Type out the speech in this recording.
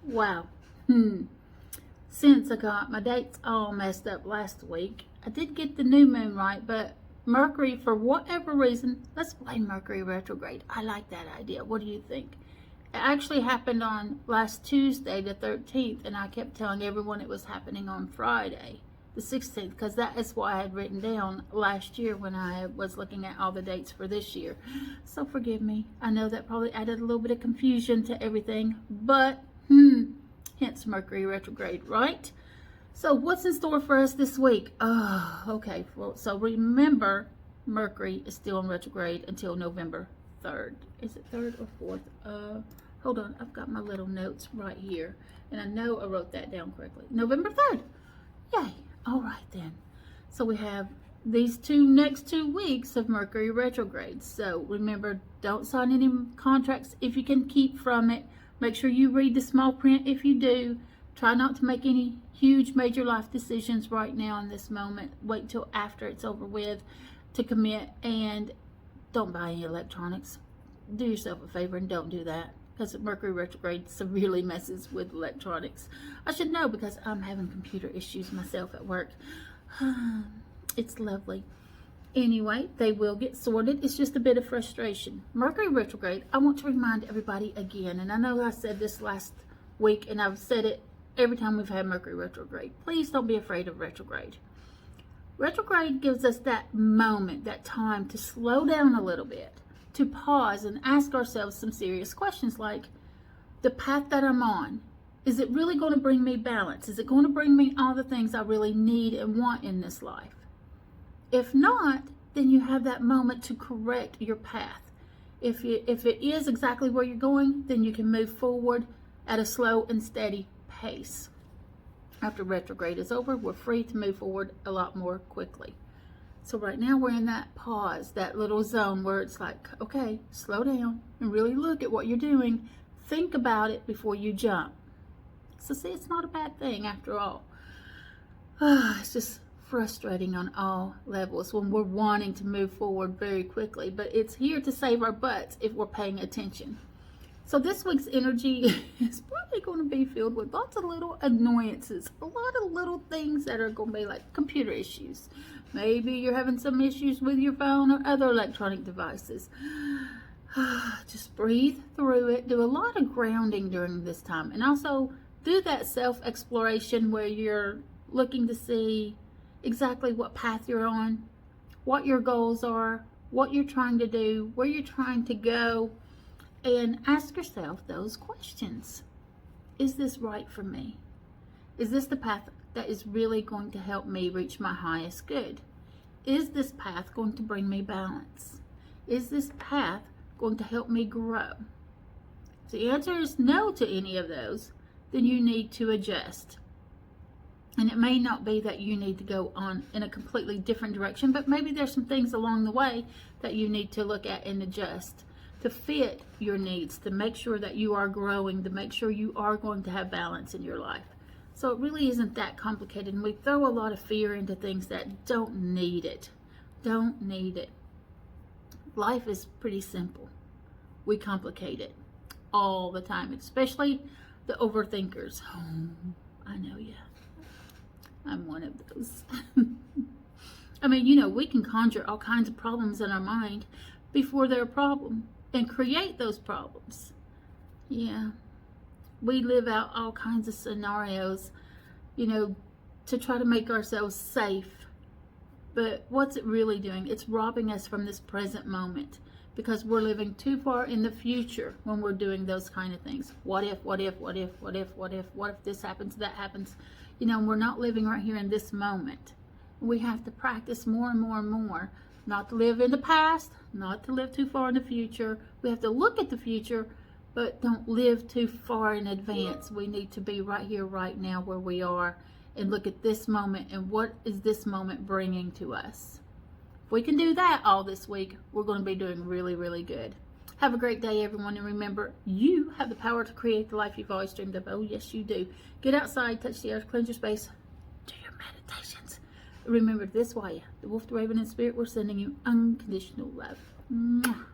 Wow. Since I got my dates all messed up last week, I did get the new moon right, but Mercury, for whatever reason, let's blame Mercury retrograde. I like that idea. What do you think? It actually happened on last Tuesday, the 13th, and I kept telling everyone it was happening on Friday, the 16th, because that is what I had written down last year when I was looking at all the dates for this year. So forgive me. I know that probably added a little bit of confusion to everything, but hence Mercury retrograde, right? So what's in store for us this week? Oh, okay. Well, so remember, Mercury is still in retrograde until November 3rd. Is it 3rd or 4th? Hold on. I've got my little notes right here, and I know I wrote that down correctly. November 3rd. Yay. All right, then. So we have these next 2 weeks of Mercury retrograde. So remember, don't sign any contracts if you can keep from it. Make sure you read the small print if you do. Try not to make any huge major life decisions right now in this moment. Wait till after it's over with to commit, and don't buy any electronics. Do yourself a favor and don't do that, because Mercury retrograde severely messes with electronics. I should know because I'm having computer issues myself at work. It's lovely. Anyway, they will get sorted. It's just a bit of frustration. Mercury retrograde, I want to remind everybody again, and I know I said this last week, and I've said it every time we've had Mercury retrograde. Please don't be afraid of retrograde. Retrograde gives us that moment, that time to slow down a little bit, to pause and ask ourselves some serious questions like, the path that I'm on, is it really going to bring me balance? Is it going to bring me all the things I really need and want in this life? If not, then you have that moment to correct your path. If it is exactly where you're going, then you can move forward at a slow and steady pace. After retrograde is over, we're free to move forward a lot more quickly. So right now we're in that pause, that little zone where it's like, okay, slow down and really look at what you're doing. Think about it before you jump. So see, it's not a bad thing after all. It's just frustrating on all levels when we're wanting to move forward very quickly, but it's here to save our butts if we're paying attention. So this week's energy is probably going to be filled with lots of little annoyances, a lot of little things that are going to be like computer issues. Maybe you're having some issues with your phone or other electronic devices. Just breathe through it. Do a lot of grounding during this time, and also do that self-exploration where you're looking to see exactly what path you're on, what your goals are, what you're trying to do, where you're trying to go, and ask yourself those questions. Is this right for me? Is this the path that is really going to help me reach my highest good? Is this path going to bring me balance? Is this path going to help me grow? If the answer is no to any of those, then you need to adjust. And it may not be that you need to go on in a completely different direction, but maybe there's some things along the way that you need to look at and adjust to fit your needs, to make sure that you are growing, to make sure you are going to have balance in your life. So it really isn't that complicated, and we throw a lot of fear into things that don't need it. Don't need it. Life is pretty simple. We complicate it all the time, especially the overthinkers. Oh, I know you. I'm one of those. I mean, we can conjure all kinds of problems in our mind before they're a problem and create those problems. Yeah. We live out all kinds of scenarios, to try to make ourselves safe. But what's it really doing? It's robbing us from this present moment because we're living too far in the future when we're doing those kind of things. What if this happens, that happens? We're not living right here in this moment. We have to practice more and more and more, not to live in the past, not to live too far in the future. We have to look at the future, but don't live too far in advance. We need to be right here, right now, where we are, and look at this moment and what is this moment bringing to us. If we can do that all this week, we're going to be doing really, really good. Have a great day, everyone, and remember, you have the power to create the life you've always dreamed of. Oh, yes, you do. Get outside, touch the earth, cleanse your space, do your meditations. Remember this, why the wolf, the raven, and spirit, we're sending you unconditional love. Mwah.